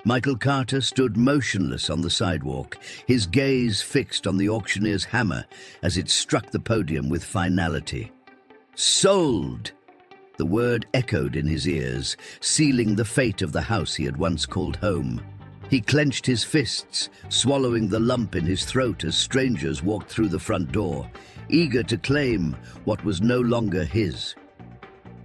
Michael Carter stood motionless on the sidewalk, his gaze fixed on the auctioneer's hammer as it struck the podium with finality. Sold! The word echoed in his ears, sealing the fate of the house he had once called home. He clenched his fists, swallowing the lump in his throat as strangers walked through the front door, eager to claim what was no longer his.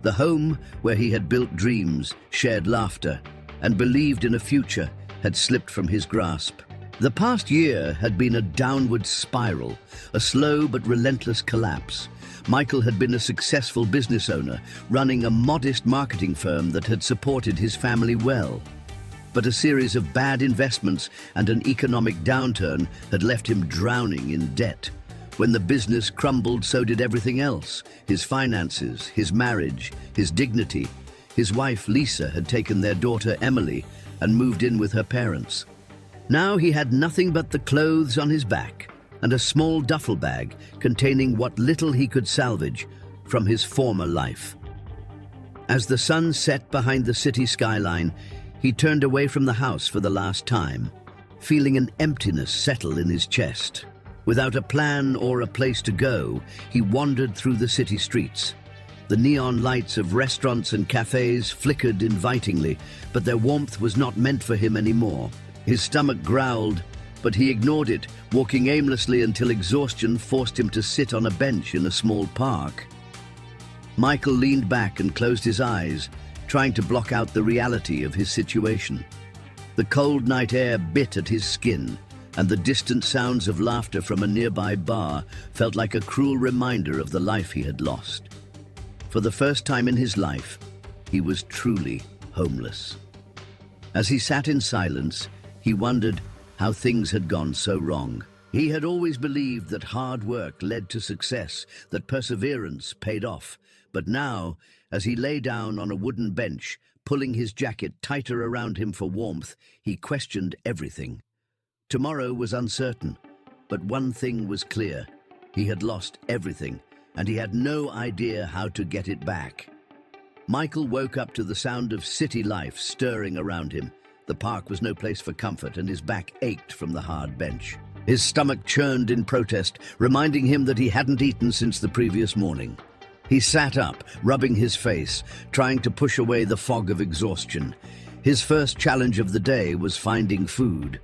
The home where he had built dreams, shared laughter, and believed in a future had slipped from his grasp. The past year had been a downward spiral, a slow but relentless collapse. Michael had been a successful business owner, running a modest marketing firm that had supported his family well. But a series of bad investments and an economic downturn had left him drowning in debt. When the business crumbled, so did everything else. His finances, his marriage, his dignity. His wife, Lisa, had taken their daughter, Emily, and moved in with her parents. Now he had nothing but the clothes on his back and a small duffel bag containing what little he could salvage from his former life. As the sun set behind the city skyline, he turned away from the house for the last time, feeling an emptiness settle in his chest. Without a plan or a place to go, he wandered through the city streets. The neon lights of restaurants and cafes flickered invitingly, but their warmth was not meant for him anymore. His stomach growled, but he ignored it, walking aimlessly until exhaustion forced him to sit on a bench in a small park. Michael leaned back and closed his eyes, trying to block out the reality of his situation. The cold night air bit at his skin, and the distant sounds of laughter from a nearby bar felt like a cruel reminder of the life he had lost. For the first time in his life, he was truly homeless. As he sat in silence, he wondered how things had gone so wrong. He had always believed that hard work led to success, that perseverance paid off. But now, as he lay down on a wooden bench, pulling his jacket tighter around him for warmth, he questioned everything. Tomorrow was uncertain, but one thing was clear. He had lost everything, and he had no idea how to get it back. Michael woke up to the sound of city life stirring around him. The park was no place for comfort, and his back ached from the hard bench. His stomach churned in protest, reminding him that he hadn't eaten since the previous morning. He sat up, rubbing his face, trying to push away the fog of exhaustion. His first challenge of the day was finding food.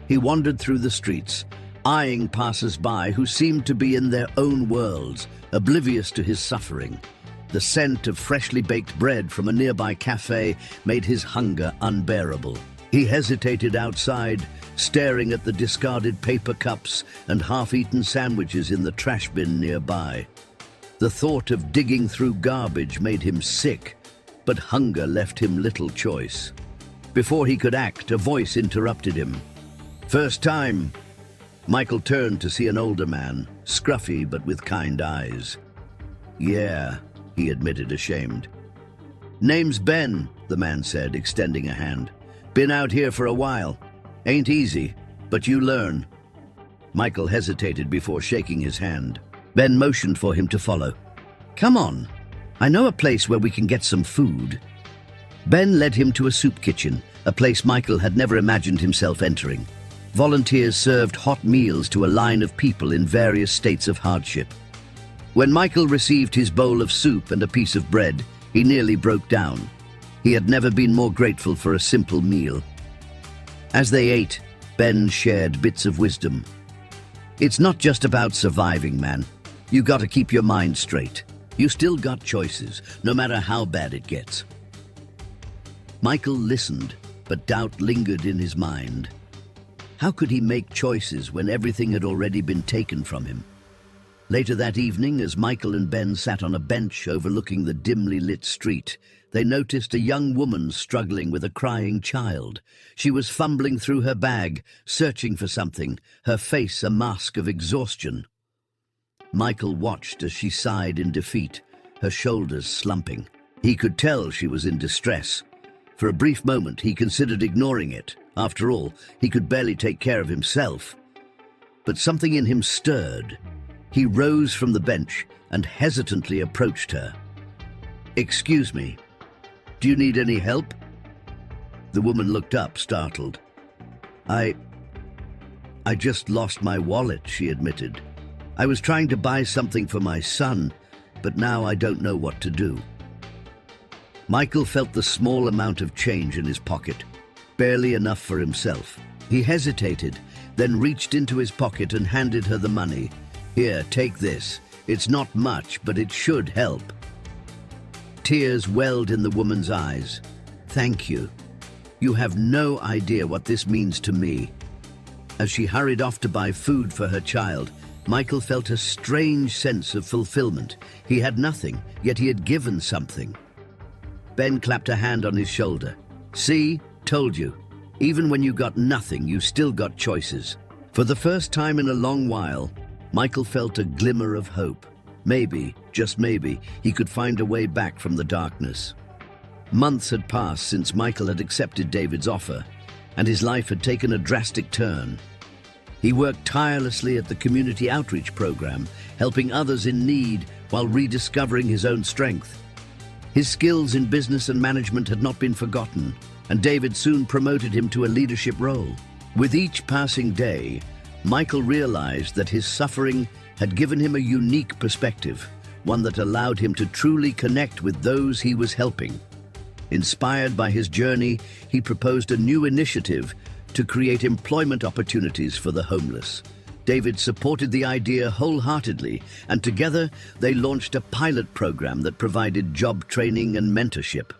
He wandered through the streets, eyeing passers-by who seemed to be in their own worlds, oblivious to his suffering. The scent of freshly baked bread from a nearby cafe made his hunger unbearable. He hesitated outside, staring at the discarded paper cups and half-eaten sandwiches in the trash bin nearby. The thought of digging through garbage made him sick, but hunger left him little choice. Before he could act, a voice interrupted him. "First time." Michael turned to see an older man, scruffy but with kind eyes. "Yeah," he admitted, ashamed. "Name's Ben," the man said, extending a hand. "Been out here for a while. Ain't easy, but you learn." Michael hesitated before shaking his hand. Ben motioned for him to follow. "Come on. I know a place where we can get some food." Ben led him to a soup kitchen, a place Michael had never imagined himself entering. Volunteers served hot meals to a line of people in various states of hardship. When Michael received his bowl of soup and a piece of bread, he nearly broke down. He had never been more grateful for a simple meal. As they ate, Ben shared bits of wisdom. "It's not just about surviving, man. You gotta keep your mind straight. You still got choices, no matter how bad it gets." Michael listened, but doubt lingered in his mind. How could he make choices when everything had already been taken from him? Later that evening, as Michael and Ben sat on a bench overlooking the dimly lit street, they noticed a young woman struggling with a crying child. She was fumbling through her bag, searching for something, her face a mask of exhaustion. Michael watched as she sighed in defeat, her shoulders slumping. He could tell she was in distress. For a brief moment, he considered ignoring it. After all, he could barely take care of himself. But something in him stirred. He rose from the bench and hesitantly approached her. "Excuse me, do you need any help?" The woman looked up, startled. I just lost my wallet, she admitted. I was trying to buy something for my son, but now I don't know what to do. Michael felt the small amount of change in his pocket, barely enough for himself. He hesitated, then reached into his pocket and handed her the money. Here, take this. It's not much, but it should help. Tears welled in the woman's eyes. Thank you. You have no idea what this means to me. As she hurried off to buy food for her child, Michael felt a strange sense of fulfillment. He had nothing, yet he had given something. Ben clapped a hand on his shoulder. See, told you. Even when you got nothing, you still got choices. For the first time in a long while, Michael felt a glimmer of hope. Maybe, just maybe, he could find a way back from the darkness. Months had passed since Michael had accepted David's offer, and his life had taken a drastic turn. He worked tirelessly at the community outreach program, helping others in need while rediscovering his own strength. His skills in business and management had not been forgotten, and David soon promoted him to a leadership role. With each passing day, Michael realized that his suffering had given him a unique perspective, one that allowed him to truly connect with those he was helping. Inspired by his journey, he proposed a new initiative to create employment opportunities for the homeless. David supported the idea wholeheartedly, and together they launched a pilot program that provided job training and mentorship.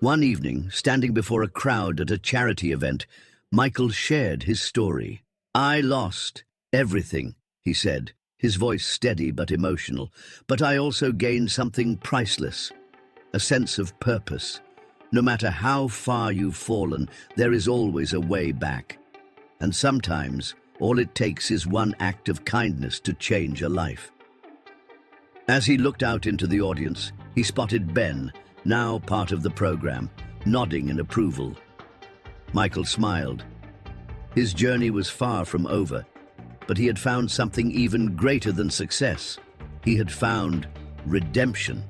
One evening, standing before a crowd at a charity event, Michael shared his story. I lost everything, he said, his voice steady but emotional, but I also gained something priceless, a sense of purpose. No matter how far you've fallen, there is always a way back. And sometimes, all it takes is one act of kindness to change a life. As he looked out into the audience, he spotted Ben, now part of the program, nodding in approval. Michael smiled. His journey was far from over, but he had found something even greater than success. He had found redemption.